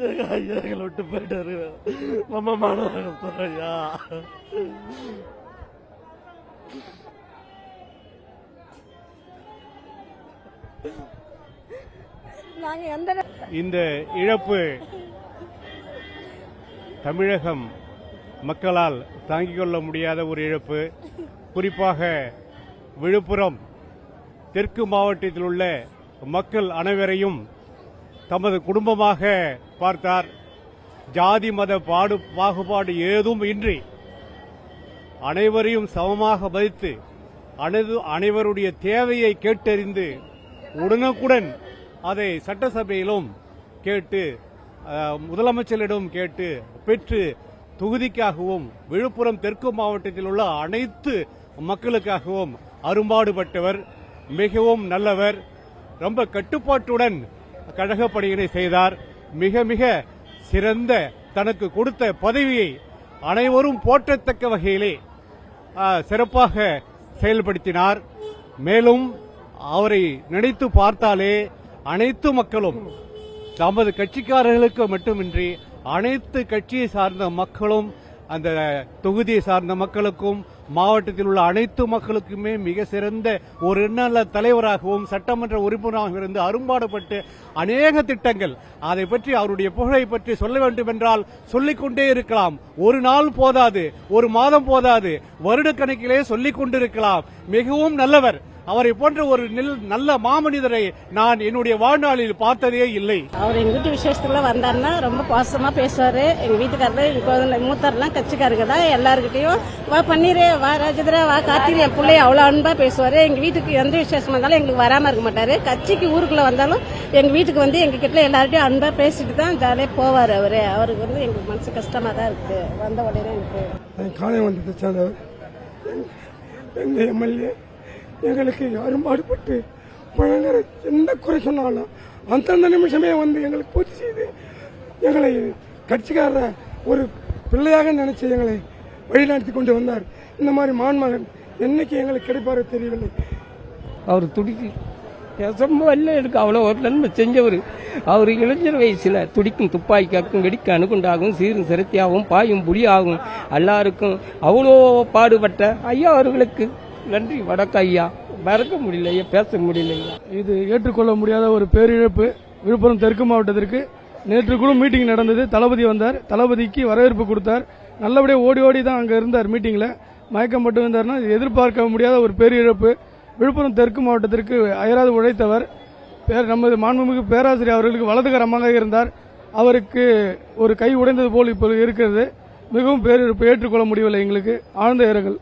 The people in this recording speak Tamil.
எங்களை விட்டு போயிட்டாரு. நம்ம மாணவர்கள் ஐயா. இந்த இழப்பு தமிழகம் மக்களால் தாங்கிக் கொள்ள முடியாத ஒரு இழப்பு. குறிப்பாக விழுப்புரம் தெற்கு மாவட்டத்தில் உள்ள மக்கள் அனைவரையும் தமது குடும்பமாக பார்த்தார். ஜாதி மத பாகுபாடு ஏதும் இன்றி அனைவரையும் சமமாக மதித்து அனைவருடைய தேவையை கேட்டறிந்து உடனுக்குடன் அதை சட்டசபையிலும் கேட்டு முதலமைச்சரிடம் கேட்டு பெற்று தொகுதிக்காகவும் விழுப்புரம் தெற்கு மாவட்டத்தில் உள்ள அனைத்து மக்களுக்காகவும் அரும்பாடுபட்டவர். மிகவும் நல்லவர். ரொம்ப கட்டுப்பாட்டுடன் கழக பணியினை செய்தார். மிக மிக சிறந்த தனக்கு கொடுத்த பதவியை அனைவரும் போற்றத்தக்க வகையிலே சிறப்பாக செயல்படுத்தினார். மேலும் அவரை நினைத்து பார்த்தாலே அனைத்து மக்களும் தமது கட்சிக்காரர்களுக்கு மட்டுமின்றி அனைத்து கட்சியை சார்ந்த மக்களும் அந்த தொகுதியை சார்ந்த மக்களுக்கும் மாவட்டத்தில் உள்ள அனைத்து மக்களுக்குமே மிக சிறந்த ஒரு நல்ல தலைவராகவும் சட்டமன்ற உறுப்பினராக இருந்து அரும்பாடுபட்டு அநேக திட்டங்கள் அதை பற்றி அவருடைய புகழை பற்றி சொல்ல வேண்டும் என்றால் சொல்லிக்கொண்டே இருக்கலாம். ஒரு நாள் போதாது, ஒரு மாதம் போதாது, வருடக்கணக்கிலே சொல்லிக் கொண்டிருக்கலாம். மிகவும் நல்லவர். அவரை போன்ற ஒரு நல்ல மாமனிதரை நான் என்னுடைய வாழ்நாளில் பார்த்ததே இல்லை. அவர் எங்க வீட்டு விசேஷத்துக்குள்ள வந்தாருன்னா ரொம்ப பாசமா பேசுவாரு. எங்க வீட்டுக்காரர் எங்க மூத்தர்லாம் கட்சிக்காரங்க தான். எல்லாருக்கிட்டையும் வா பன்னீரே, வா ராஜேந்திரா, வா கார்த்திகை, என் பிள்ளைய அவ்வளவு அன்பா பேசுவாரு. எங்க வீட்டுக்கு எந்த விசேஷம் வந்தாலும் எங்களுக்கு வராம இருக்க மாட்டாரு. கட்சிக்கு ஊருக்குள்ள வந்தாலும் எங்க வீட்டுக்கு வந்து எங்க கிட்ட எல்லார்ட்டையும் அன்பா பேசிட்டு தான் ஜாலியா போவாரு. அவருக்கு வந்து எங்களுக்கு மனசு கஷ்டமா தான் இருக்கு. வந்த உடனே எனக்கு காலை வந்து சேர்ந்தவர் எங்க எம்எல்ஏ எங்களுக்கு அரும்பாடுபட்டு பழங்குற எந்த குறை சொன்னாலும் அந்தந்த நிமிஷமே வந்து எங்களுக்கு பூர்த்தி செய்து எங்களை கட்சிக்காரர ஒரு பிள்ளையாக நினைச்சு எங்களை வழிநடத்தி கொண்டு வந்தார். இந்த மாதிரி மான்மகன் என்னைக்கு எங்களுக்கு கிடைப்பாரோ தெரியவில்லை. அவர் துடிக்கு ரொம்ப எனக்கு அவ்வளோ ஒரு நன்மை செஞ்சவர். அவர் இளைஞர் வயசுல துடிக்கும் துப்பாக்கியாக்கும் வெடிக்க அணுகுண்டாகும் சீரும் சிரத்தியாகவும் பாயும் புலியாகும் எல்லாருக்கும் அவ்வளோ பாடுபட்ட ஐயா அவர்களுக்கு நன்றி. வணக்கம் ஐயா. மறக்க முடியல ஐயா, பேச முடியல ஐயா. இது ஏற்றுக்கொள்ள முடியாத ஒரு பேரிழப்பு. விழுப்புரம் தெற்கு மாவட்டத்திற்கு நேற்று கூட மீட்டிங் நடந்தது. தளபதி வந்தார். தளபதிக்கு வரவேற்பு கொடுத்தார். நல்லபடியாக ஓடி ஓடி தான் அங்கே இருந்தார். மீட்டிங்கில் மயக்கம் மட்டும் இருந்தார்னா எதிர்பார்க்க முடியாத ஒரு பேரிழப்பு. விழுப்புரம் தெற்கு மாவட்டத்திற்கு அயராது உழைத்தவர். நமது மாண்புமிகு பேராசிரியர் அவர்களுக்கு வலதுகரமாக இருந்தார். அவருக்கு ஒரு கை உடைந்தது போல் இப்போ இருக்கிறது. மிகவும் பேரிழப்பு. ஏற்றுக்கொள்ள முடியவில்லை. எங்களுக்கு ஆழ்ந்த இரங்கல்.